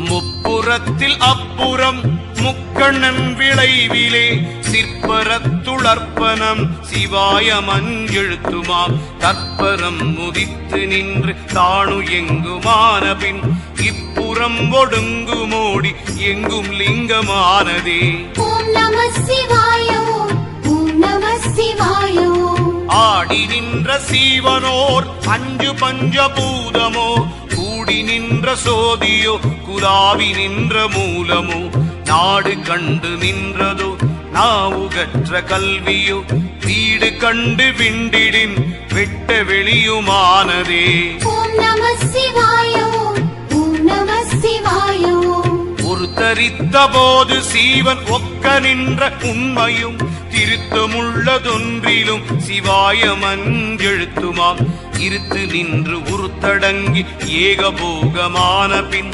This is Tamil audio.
முப்புறத்தில் அப்புறம் முக்கண்ணன் விளைவிலே சிற்பரத்துளர்ப்பனம் சிவாய மஞ்செழுத்துமாம் தற்பரம் முதித்து நின்று தானு எங்குமான பின் இப்புறம் ஒடுங்குமோடி எங்கும் லிங்கமானதே. ஓம் நம சிவாய ஓம் நம சிவாய. ஆடி நின்ற சீவனோர் அஞ்சு பஞ்சபூதமோ கூடி நின்ற சோதியோ குலாவி நின்ற மூலமோ நாடு கண்டு நின்றதோ நாவுகற்ற கல்வியோ வீடு கண்டு விண்டிடின் வெட்ட வெளியுமானதே. ஓம் நம சிவாய ஓம் நம சிவாய. ஒரு தரித்த போது சீவன் ஒக்க நின்ற உண்மையும் திருத்தமுள்ளதொன்றிலும் சிவாய மஞ்செழுத்துமாம் இருத்து நின்று உருத்தடங்கி ஏகபோகமான பின்